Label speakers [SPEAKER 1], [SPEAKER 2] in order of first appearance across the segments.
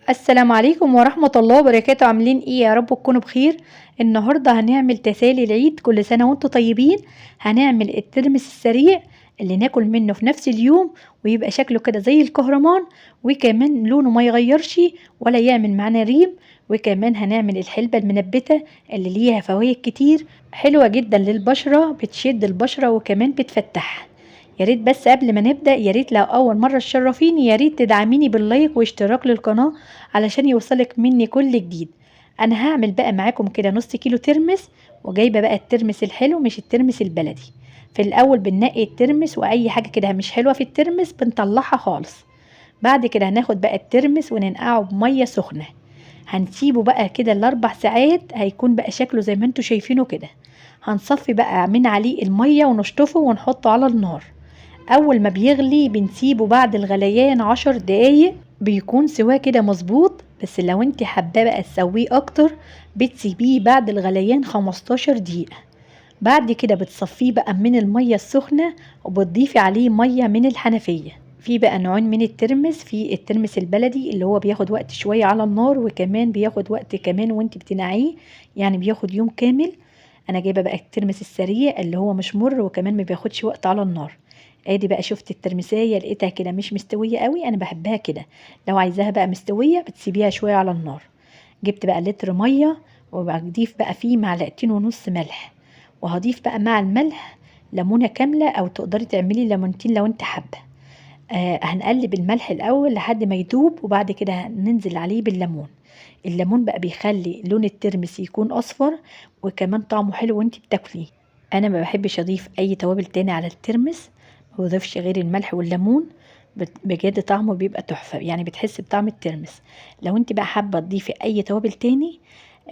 [SPEAKER 1] السلام عليكم ورحمة الله وبركاته. عاملين ايه؟ يا رب تكونوا بخير. النهاردة هنعمل تسالي العيد. كل سنة وانتم طيبين. هنعمل الترمس السريع اللي ناكل منه في نفس اليوم ويبقى شكله كده زي الكهرمان، وكمان لونه ما يغيرش ولا يعمل معانا ريم. وكمان هنعمل الحلبة المنبتة اللي ليها فوائد كتير حلوة جدا للبشرة، بتشد البشرة وكمان بتفتحها. يا ريت بس قبل ما نبدأ، يا ريت لو أول مرة تشرفيني يا ريت تدعميني باللايك واشتراك للقناة علشان يوصلك مني كل جديد. انا هعمل بقى معاكم كده نص كيلو ترمس، وجايبه بقى الترمس الحلو مش الترمس البلدي. في الاول بننقي الترمس، واي حاجه كده مش حلوه في الترمس بنطلعها خالص. بعد كده هناخد بقى الترمس وننقعه بميه سخنه. هنسيبه بقى كده ال4 ساعات، هيكون بقى شكله زي ما انتوا شايفينه كده. هنصفي بقى من عليه الميه ونشطفه ونحطه على النار. اول ما بيغلي بنسيبه بعد الغليان 10 دقايق، بيكون سواه كده مظبوط. بس لو انت حابه بقى تسويه اكتر بتسيبيه بعد الغليان 15 دقيقة. بعد كده بتصفيه بقى من المية السخنة وبتضيفي عليه مية من الحنفية. في بقى نوعين من الترمس، في الترمس البلدي اللي هو بياخد وقت شوية على النار، وكمان بياخد وقت كمان وانت بتنقعيه، يعني بياخد يوم كامل. انا جايبه بقى الترمس السريع اللي هو مش مر وكمان ما بياخدش وقت على النار. ادي بقى شفت الترمسية لقيتها كده مش مستوية قوي، انا بحبها كده. لو عايزاها بقى مستوية بتسيبيها شوية على النار. جبت بقى لتر مية، وبضيف بقى فيه 2.5 معلقة ملح. وهضيف بقى مع الملح ليمونة كاملة، او تقدري تعملي ليمونتين لو انت حابة. هنقلب الملح الاول لحد ما يدوب، وبعد كده ننزل عليه بالليمون. الليمون بقى بيخلي لون الترمس يكون اصفر، وكمان طعمه حلو وانت بتاكليه. انا ما بحبش اضيف اي توابل تاني على الترمس، ما بضيفش غير الملح والليمون. بجد طعمه بيبقى تحفة، يعني بتحس بطعم الترمس. لو انت بقى حابة تضيفي اي توابل تاني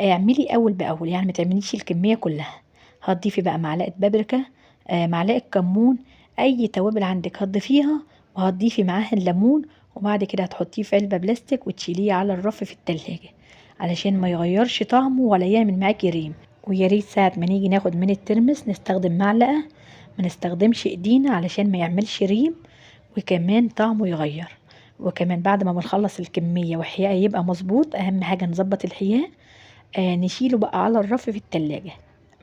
[SPEAKER 1] اعملي اول باول، يعني ما تعمليش الكمية كلها. هتضيفي بقى معلقة بابريكا، معلقة كمون، اي توابل عندك هتضيفيها. وهتضيفي معاها الليمون. وبعد كده هتحطيه في علبة بلاستيك وتشيليه على الرف في التلاجة علشان ما يغيرش طعمه ولا يعمل معاكي ريم. ويا ريت ساعة ما نيجي ناخد من الترمس نستخدم معلقة، ما نستخدمش ايدينا علشان ما يعملش ريم وكمان طعمه يغير. وكمان بعد ما بنخلص الكمية وحياء يبقى مظبوط، اهم حاجة نظبط الحياء. نشيله بقى على الرف في التلاجة.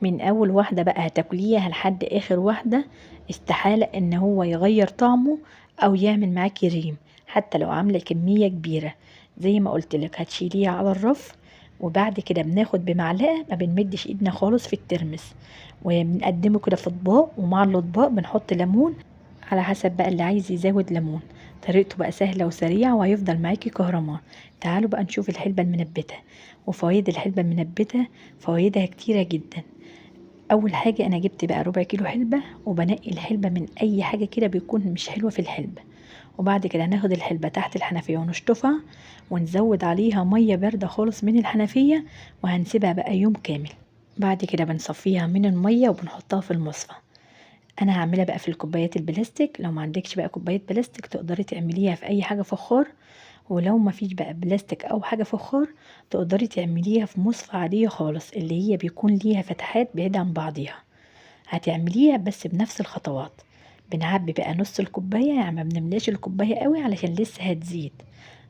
[SPEAKER 1] من اول واحدة بقى هتاكليها لحد اخر واحدة، استحالة ان هو يغير طعمه او يعمل معاكي ريم، حتى لو عاملة كمية كبيرة. زي ما قلت لك هتشيليها على الرف. وبعد كده بناخد بمعلقة، ما بنمدش ايدنا خالص في الترمس، وبنقدمه كده في اطباق، ومع الاطباق بنحط ليمون على حسب بقى اللي عايز يزود ليمون. طريقته بقى سهلة وسريعة وهيفضل معاكي كهرمان. تعالوا بقى نشوف الحلبة المنبتة وفوائد الحلبة المنبتة. فوائدها كتيرة جدا. اول حاجة انا جبت بقى ربع كيلو حلبة، وبنقي الحلبة من اي حاجة كده بيكون مش حلوة في الحلبة. وبعد كده هناخد الحلبة تحت الحنفية ونشطفها، ونزود عليها مية باردة خالص من الحنفية، وهنسيبها بقى يوم كامل. بعد كده بنصفيها من المية وبنحطها في المصفى. انا هعملها بقى في الكوبايات البلاستيك. لو ما عندكش بقى كوبايات بلاستيك تقدري تعمليها في اي حاجة فخار. ولو ما فيش بقى بلاستيك او حاجة فخار تقدري تعمليها في مصفى عادية خالص، اللي هي بيكون ليها فتحات بعيدة عن بعضيها. هتعمليها بس بنفس الخطوات. بنعبي بقى نص الكوباية، يعني ما بنملاش الكوباية قوي علشان لسه هتزيد.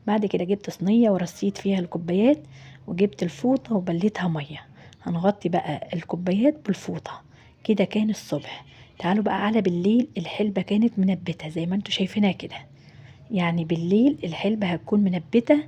[SPEAKER 1] بعد كده جبت صينية ورصيت فيها الكوبايات، وجبت الفوطة وبليتها مية. هنغطي بقى الكوبايات بالفوطة. كده كان الصبح. تعالوا بقى على بالليل، الحلبة كانت منبتة زي ما انتوا شايفينها كده. يعني بالليل الحلبة هتكون منبتة.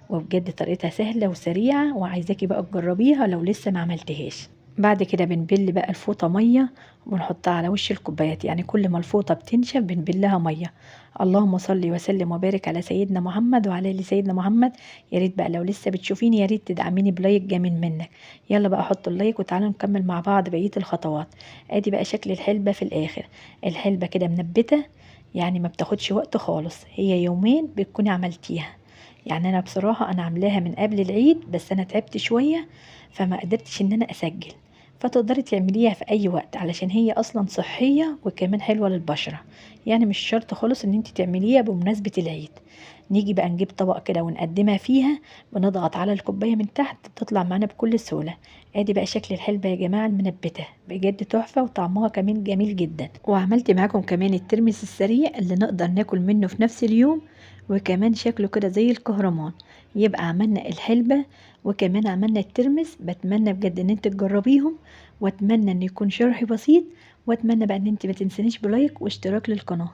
[SPEAKER 1] وبجد طريقتها سهلة وسريعة، وعايزاكي بقى تجربيها لو لسه ما عملتهاش. بعد كده بنبل بقى الفوطة مية ونحطها على وش الكوبايات، يعني كل ما الفوطة بتنشف بنبلها مية. اللهم صل وسلم وبارك على سيدنا محمد وعلى ال سيدنا محمد. يا ريت بقى لو لسه بتشوفيني يا ريت تدعميني بلايك جميل منك. يلا بقى حط اللايك وتعالوا نكمل مع بعض بقية الخطوات. ادي بقى شكل الحلبة في الاخر. الحلبة كده منبتة، يعني ما بتاخدش وقت خالص، هي يومين بتكوني عملتيها. يعني انا بصراحة انا عاملاها من قبل العيد، بس انا تعبت شوية فما قدرتش ان انا اسجل. فتقدري تعمليها في اي وقت علشان هي اصلا صحية وكمان حلوة للبشرة. يعني مش شرط خالص ان انت تعمليها بمناسبة العيد. نيجي بقى نجيب طبق كده ونقدمها فيها، بنضغط على الكوباية من تحت بتطلع معانا بكل سهولة. ادي بقى شكل الحلبة يا جماعة المنبتة، بجد تحفة وطعمها كمان جميل جدا. وعملت معاكم كمان الترمس السريع اللي نقدر ناكل منه في نفس اليوم وكمان شكله كده زي الكهرمان. يبقى عملنا الحلبة وكمان عملنا الترمس. بتمنى بجد ان انت تجربيهم، واتمنى ان يكون شرحي بسيط، واتمنى بقى ان انت ما تنسانيش بلايك واشتراك للقناة.